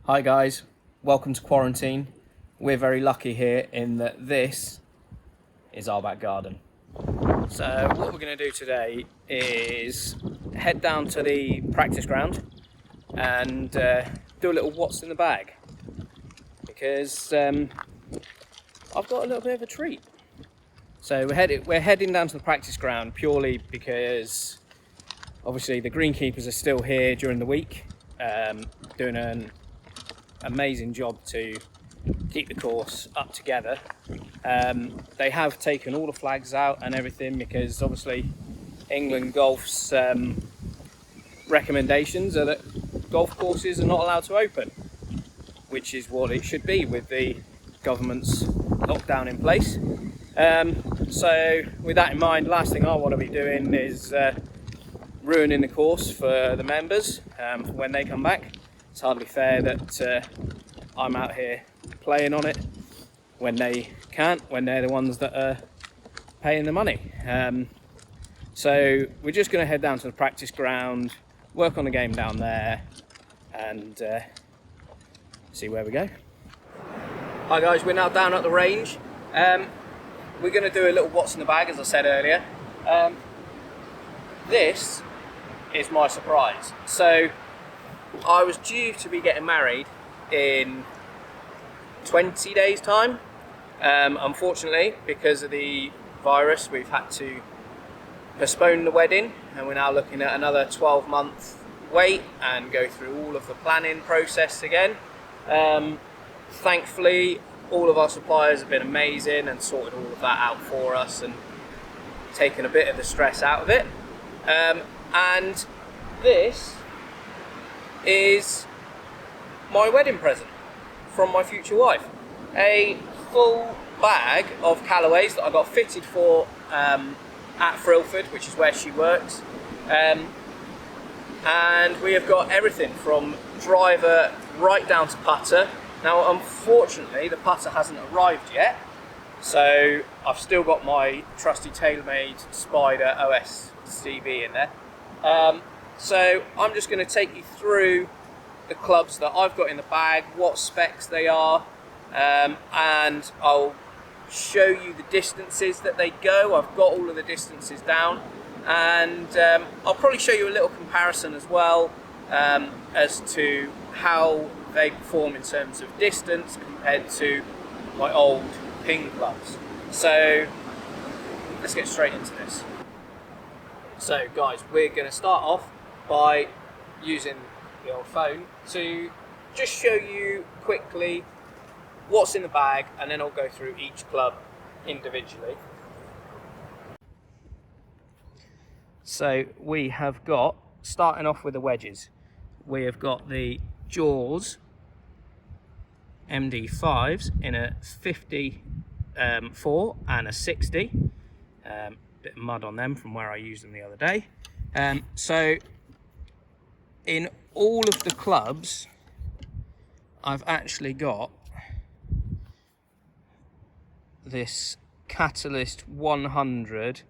Hi guys, welcome to quarantine. We're very lucky here in that this is our back garden. So what we're going to do today is head down to the practice ground and do a little what's in the bag, because I've got a little bit of a treat. So we're heading down to the practice ground purely because obviously the greenkeepers are still here during the week, doing an amazing job to keep the course up together. They have taken all the flags out and everything because obviously England Golf's recommendations are that golf courses are not allowed to open, which is what it should be with the government's lockdown in place. So with that in mind, last thing I want to be doing is ruining the course for the members for when they come back. It's hardly fair that I'm out here playing on it when they can't, when they're the ones that are paying the money. So we're just going to head down to the practice ground, work on the game down there, and see where we go. Hi guys, we're now down at the range. We're going to do a little what's in the bag, as I said earlier. This is my surprise. So I was due to be getting married in 20 days time. Unfortunately, because of the virus, we've had to postpone the wedding, and we're now looking at another 12-month wait and go through all of the planning process again. Thankfully, all of our suppliers have been amazing and sorted all of that out for us and taken a bit of the stress out of it. And this is my wedding present from my future wife. A full bag of Callaways that I got fitted for at Frilford, which is where she works. And we have got everything from driver right down to putter. Now, unfortunately, the putter hasn't arrived yet, so I've still got my trusty TaylorMade Spider OS-CB in there. So I'm just going to take you through the clubs that I've got in the bag, what specs they are, and I'll show you the distances that they go. I've got all of the distances down, and I'll probably show you a little comparison as well as to how they perform in terms of distance compared to my old ping clubs. So let's get straight into this. So guys, we're going to start off by using the old phone to just show you quickly what's in the bag, and then I'll go through each club individually. So we have got, starting off with the wedges, we have got the Jaws MD5s in a 54 and a 60. Bit of mud on them from where I used them the other day. So in all of the clubs, I've actually got this Catalyst 100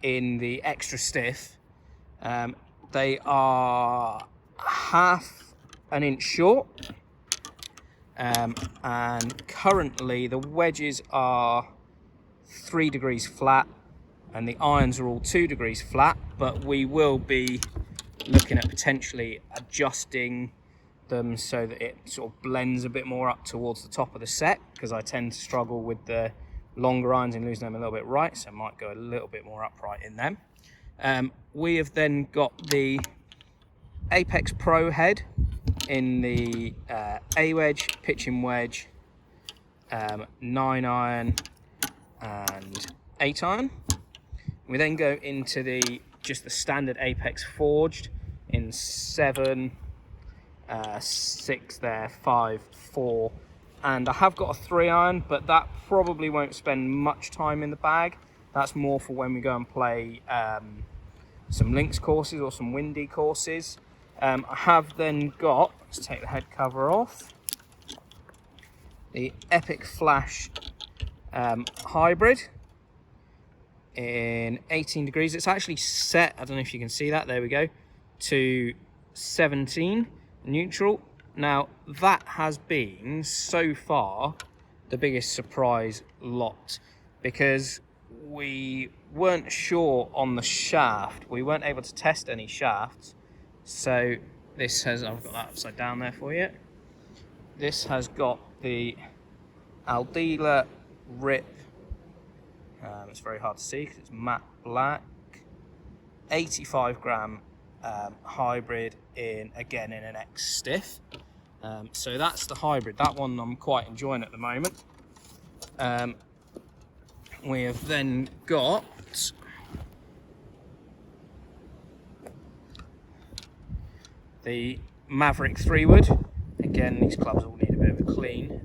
in the extra stiff. They are half an inch short, and currently the wedges are 3 degrees flat and the irons are all 2 degrees flat, but we will be looking at potentially adjusting them so that it sort of blends a bit more up towards the top of the set, because I tend to struggle with the longer irons and losing them a little bit right, so I might go a little bit more upright in them. We have then got the Apex Pro head in the A wedge, pitching wedge, 9 iron and 8 iron. We then go into the just the standard Apex forged in 7, 6 there, 5, 4, and I have got a 3 iron, but that probably won't spend much time in the bag. That's more for when we go and play some links courses or some windy courses. I have then got, let's take the head cover off, the Epic Flash hybrid in 18 degrees. It's actually set, I don't know if you can see that, there we go, to 17 neutral, Now, that has been, so far, the biggest surprise lot, because we weren't sure on the shaft. We weren't able to test any shafts. So this has, I've got that upside down there for you. This has got the Aldila Rip. It's very hard to see because it's matte black. 85 gram hybrid in an X stiff. So that's the hybrid. That one I'm quite enjoying at the moment. We have then got the Maverick 3-wood. Again, these clubs all need a bit of a clean.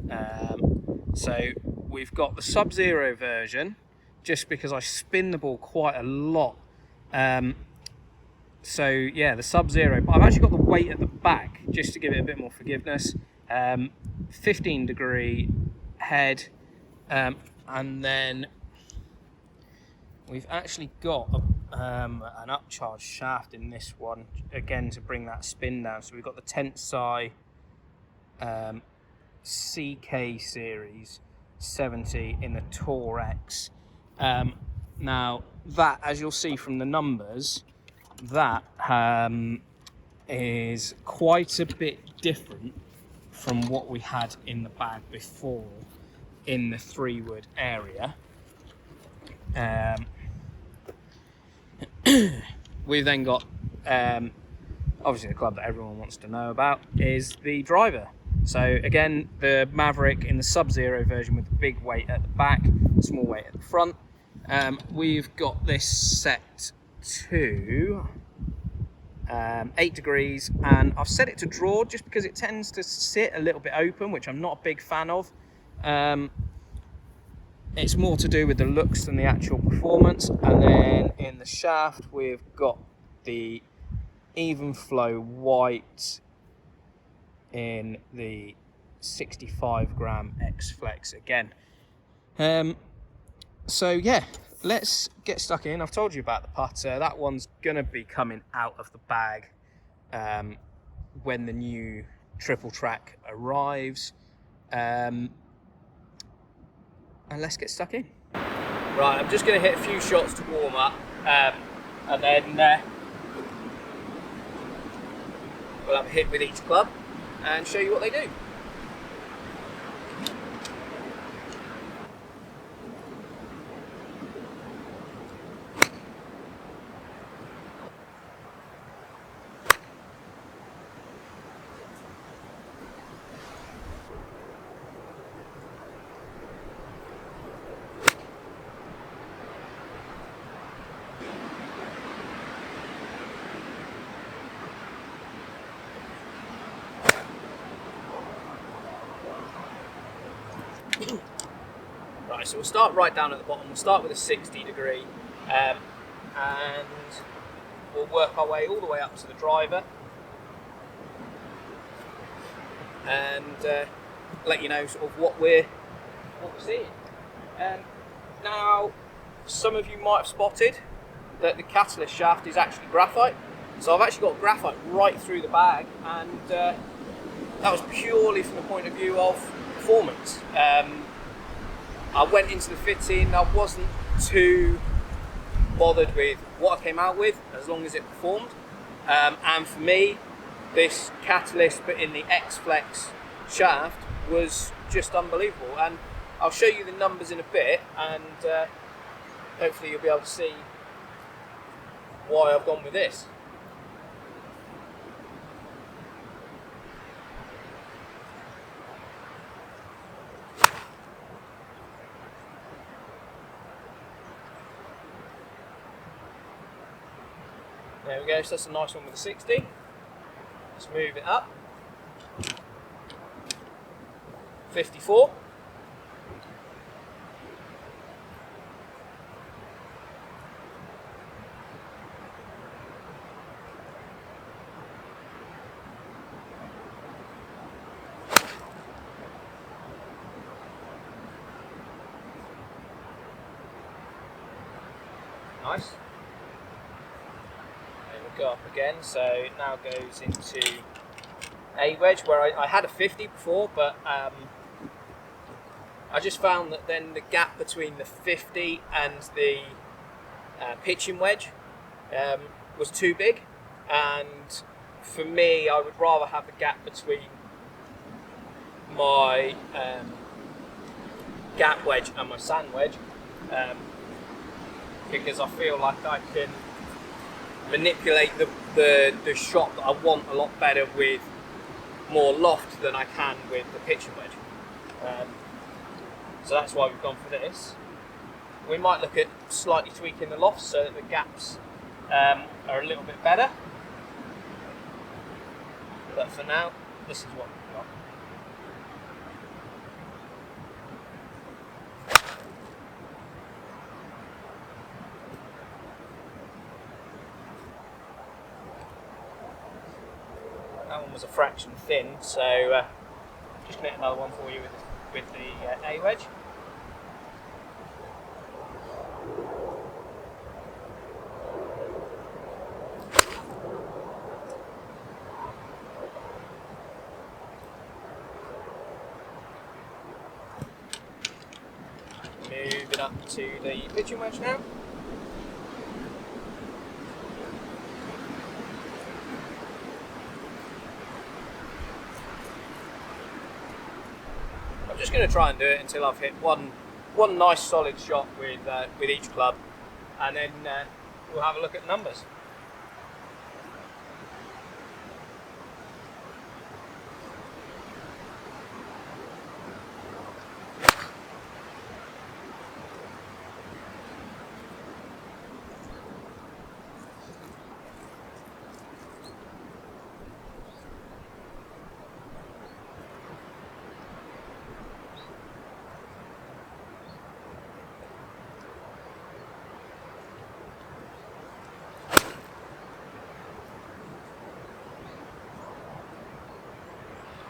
So we've got the Sub-Zero version, just because I spin the ball quite a lot. So yeah, the Sub-Zero, but I've actually got the weight at the back just to give it a bit more forgiveness. 15 degree head, and then we've actually got an upcharge shaft in this one, again to bring that spin down. So we've got the Tensai CK series 70 in the Tour X. Now that, as you'll see from the numbers, that is quite a bit different from what we had in the bag before in the 3-wood area. We've then got obviously the club that everyone wants to know about is the driver. So again, the Maverick in the Sub-Zero version with the big weight at the back, small weight at the front. We've got this set to 8 degrees, and I've set it to draw just because it tends to sit a little bit open, which I'm not a big fan of. It's more to do with the looks than the actual performance. And then in the shaft, we've got the even flow white in the 65 gram X Flex again. So yeah, let's get stuck in. I've told you about the putter. That one's gonna be coming out of the bag when the new triple track arrives. And let's get stuck in. Right, I'm just gonna hit a few shots to warm up, and then we'll have a hit with each club and show you what they do. Right, so we'll start right down at the bottom. We'll start with a 60 degree, and we'll work our way all the way up to the driver, and let you know sort of what we're seeing. Now, some of you might have spotted that the catalyst shaft is actually graphite. So I've actually got graphite right through the bag, and that was purely from the point of view of performance. I went into the fitting, I wasn't too bothered with what I came out with, as long as it performed. And for me, this catalyst put in the X Flex shaft was just unbelievable. And I'll show you the numbers in a bit, and hopefully you'll be able to see why I've gone with this. There we go, so that's a nice one with a 60. Let's move it up. 54. Nice. Go up again, so it now goes into A wedge where I had a 50 before, but I just found that then the gap between the 50 and the pitching wedge was too big, and for me I would rather have the gap between my gap wedge and my sand wedge, because I feel like I can manipulate the shot that I want a lot better with more loft than I can with the pitching wedge. So that's why we've gone for this. We might look at slightly tweaking the loft so that the gaps are a little bit better. But for now, this is what we've got. That one was a fraction thin, so just knit another one for you with the A wedge. Moving up to the pitching wedge now. I'm just going to try and do it until I've hit one nice solid shot with each club, and then we'll have a look at the numbers.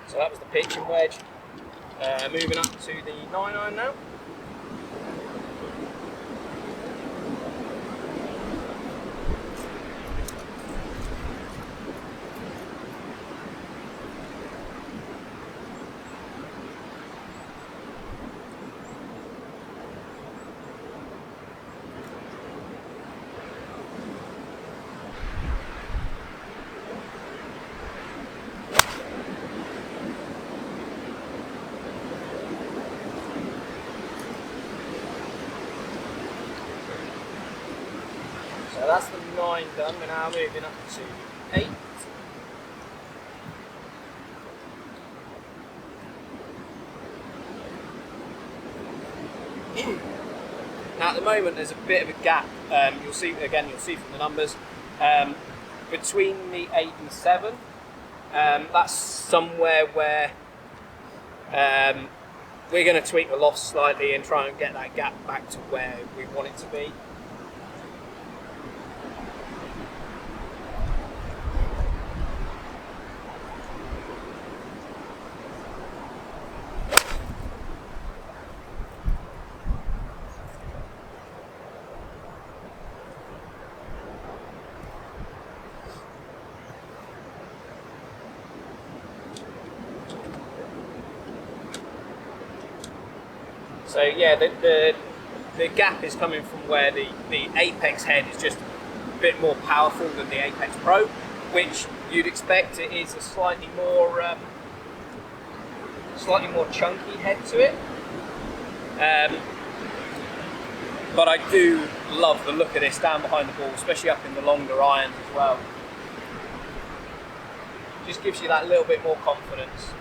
So that was the pitching wedge. Moving up to the 9-iron now. So that's the 9 done. We're now moving up to 8. Now at the moment there's a bit of a gap. You'll see from the numbers between the 8 and 7. That's somewhere where we're going to tweak the loft slightly and try and get that gap back to where we want it to be. So yeah, the gap is coming from where the Apex head is just a bit more powerful than the Apex Pro, which you'd expect. It is a slightly more chunky head to it. But I do love the look of this down behind the ball, especially up in the longer irons as well. Just gives you that little bit more confidence.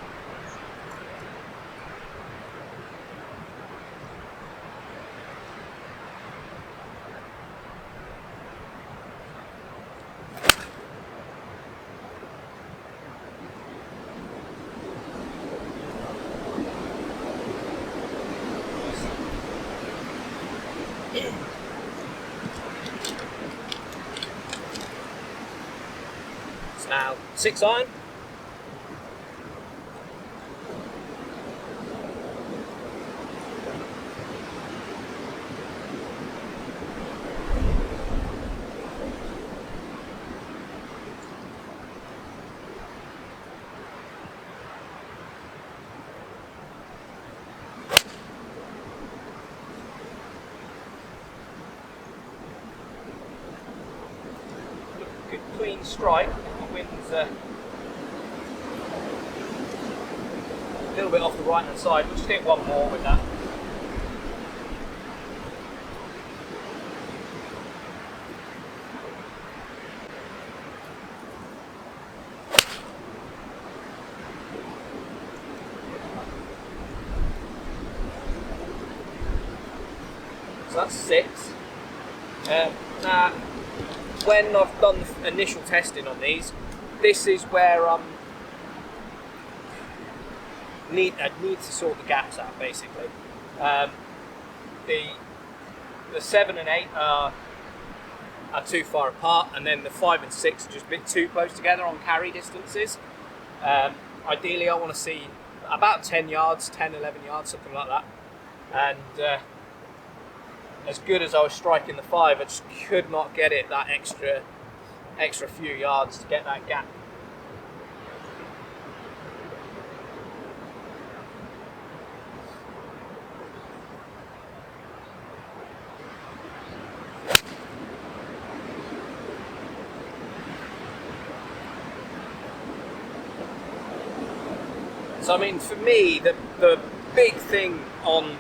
It's now 6-iron. clean strike. The wind's a little bit off the right hand side. We'll just hit one more with that. So that's 6. Now, when I've done the initial testing on these, this is where I need to sort the gaps out, basically. The 7 and 8 are too far apart, and then the 5 and 6 are just a bit too close together on carry distances. Ideally, I want to see about 10 yards, 10, 11 yards, something like that. And as good as I was striking the 5, I just could not get it that extra few yards to get that gap. So I mean, for me, the big thing on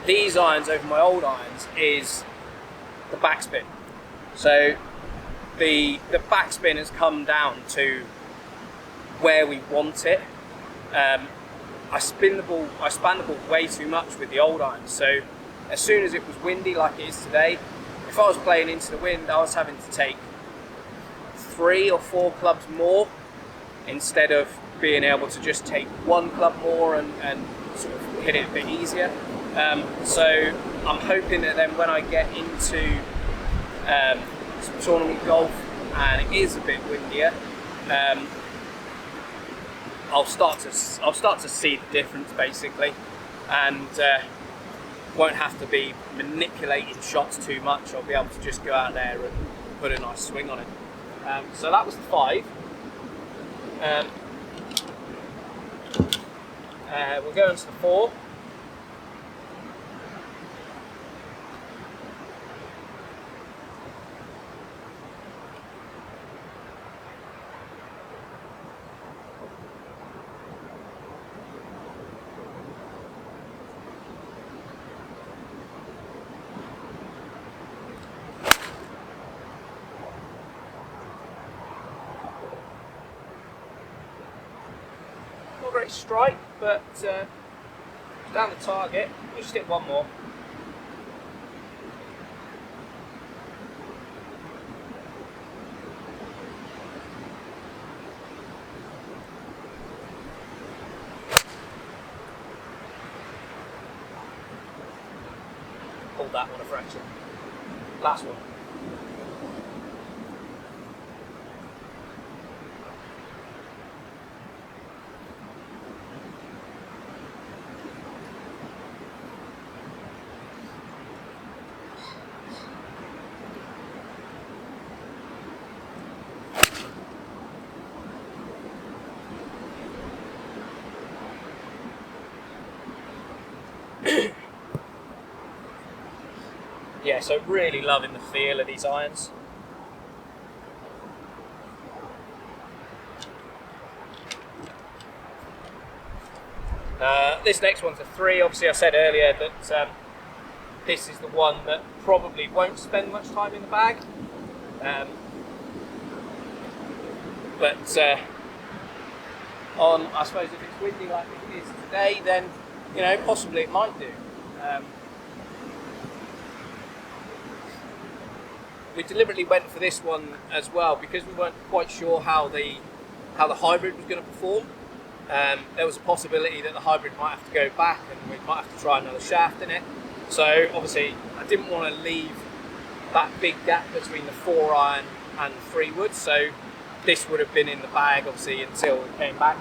these irons over my old irons is the backspin. So the backspin has come down to where we want it. I span the ball way too much with the old irons. So as soon as it was windy like it is today, if I was playing into the wind, I was having to take 3 or 4 clubs more instead of being able to just take 1 club more and sort of hit it a bit easier. So I'm hoping that then when I get into some tournament golf and it is a bit windier, I'll start to see the difference, basically, and won't have to be manipulating shots too much. I'll be able to just go out there and put a nice swing on it. So that was the 5. We'll go into the 4. Not a great strike, but down the target. We'll just hit one more. Hold that one a fraction. Last one. Yeah, so really loving the feel of these irons. This next one's a 3. Obviously, I said earlier that this is the one that probably won't spend much time in the bag. But I suppose if it's windy like it is today, then possibly it might do. We deliberately went for this one as well because we weren't quite sure how the hybrid was going to perform. There was a possibility that the hybrid might have to go back and we might have to try another shaft in it. So obviously I didn't want to leave that big gap between the 4 iron and the 3 wood. So this would have been in the bag obviously until it came back.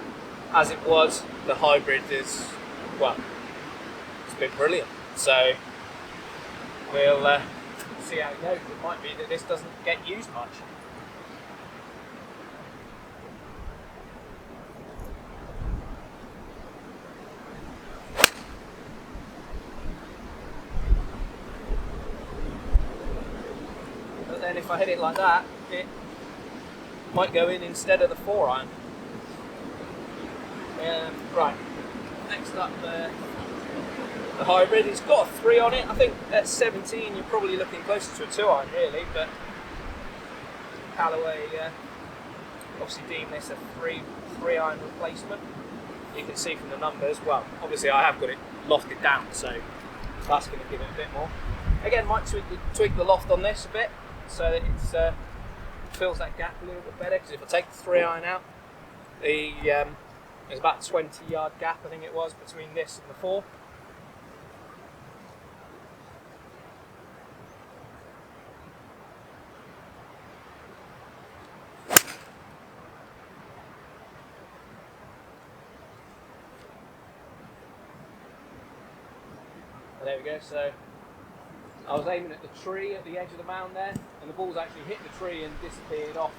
As it was, the hybrid is, well, it's been brilliant. So we'll see how it goes. It might be that this doesn't get used much. But then if I hit it like that, it might go in instead of the 4-iron. Right, next up the hybrid. It's got a 3 on it. I think at 17 you're probably looking closer to a 2-iron really, but Callaway obviously deem this a 3-iron replacement. You can see from the numbers, well obviously I have got it lofted down, so that's going to give it a bit more. Again, might tweak the loft on this a bit so that it fills that gap a little bit better, because if I take the 3-iron out, there's about a 20-yard gap I think it was between this and the 4. There we go, so I was aiming at the tree at the edge of the mound there, and the ball's actually hit the tree and disappeared off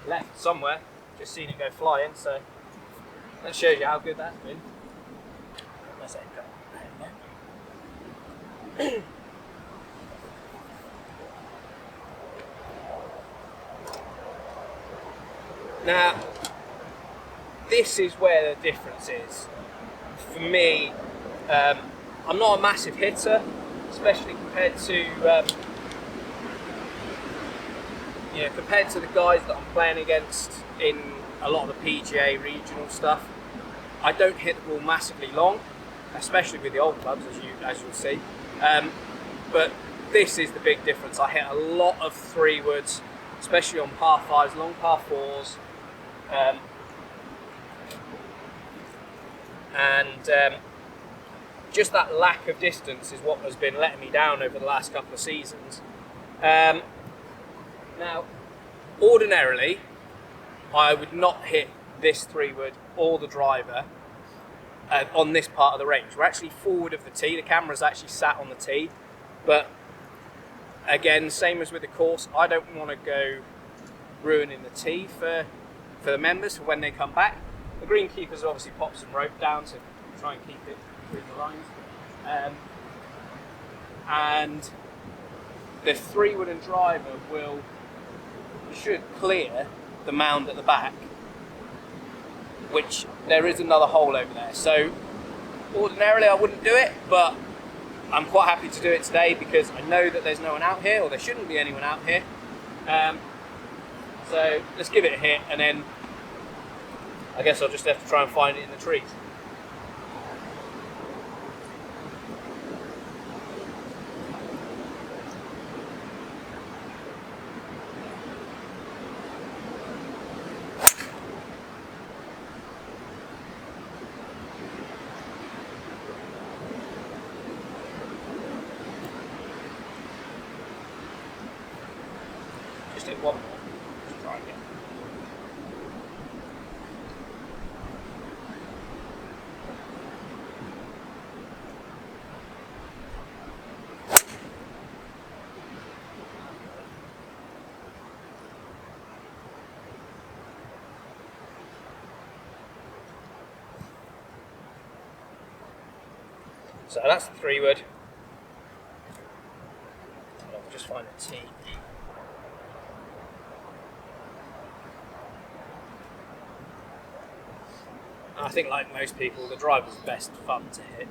left somewhere. Just seen it go flying, so that shows you how good that's been. Let's end up. Now, this is where the difference is. For me, I'm not a massive hitter, especially compared to compared to the guys that I'm playing against in a lot of the PGA regional stuff. I don't hit the ball massively long, especially with the old clubs, as you'll see. But this is the big difference. I hit a lot of 3-woods, especially on par 5s, long par 4s. Just that lack of distance is what has been letting me down over the last couple of seasons. Now, ordinarily, I would not hit this 3-wood or the driver on this part of the range. We're actually forward of the tee. The camera's actually sat on the tee. But again, same as with the course, I don't want to go ruining the tee for the members for when they come back. The greenkeepers obviously pop some rope down to try and keep it between the lines. And the 3-wood and driver should clear the mound at the back, which there is another hole over there. So ordinarily I wouldn't do it, but I'm quite happy to do it today because I know that there's no one out here, or there shouldn't be anyone out here. So let's give it a hit, and then I guess I'll just have to try and find it in the trees. Just hit one more. Let's try again. So that's the 3-wood. I'll just find a tee. I think, like most people, the driver's best fun to hit.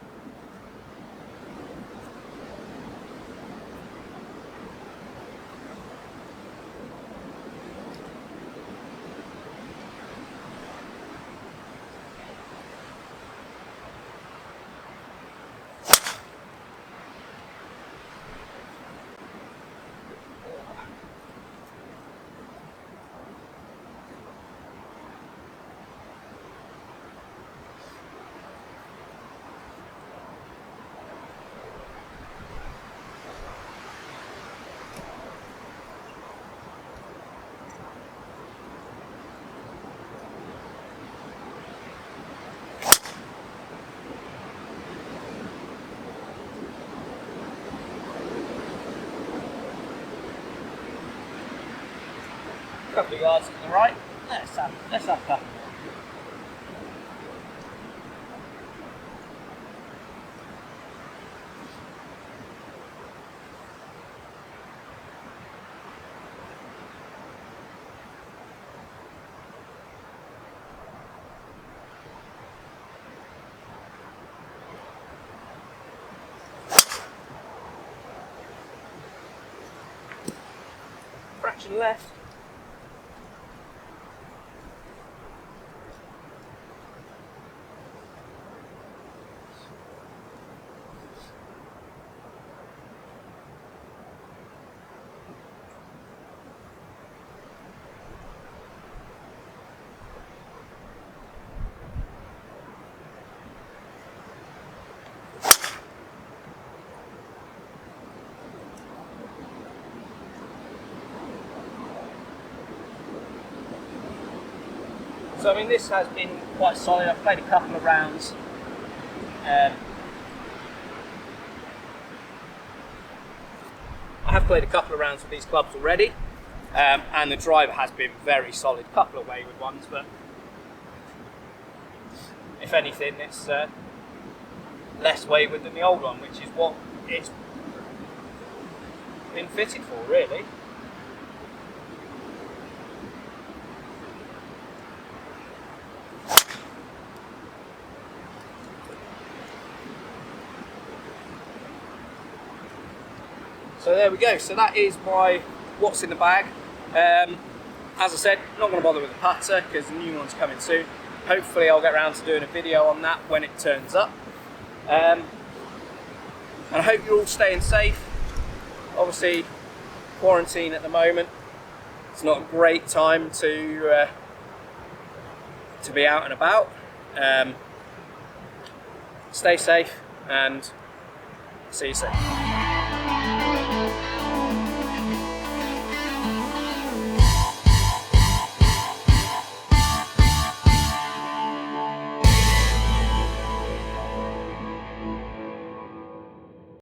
Couple of yards to the right. Let's have a couple more. section left. So I mean, this has been quite solid. I've played a couple of rounds. I have played a couple of rounds with these clubs already, and the driver has been very solid. A couple of wayward ones, but if anything, it's less wayward than the old one, which is what it's been fitted for, really. So there we go. So that is my what's in the bag. As I said, not going to bother with the putter because the new one's coming soon. Hopefully I'll get around to doing a video on that when it turns up. And I hope you're all staying safe. Obviously, quarantine at the moment. It's not a great time to be out and about. Stay safe and see you soon.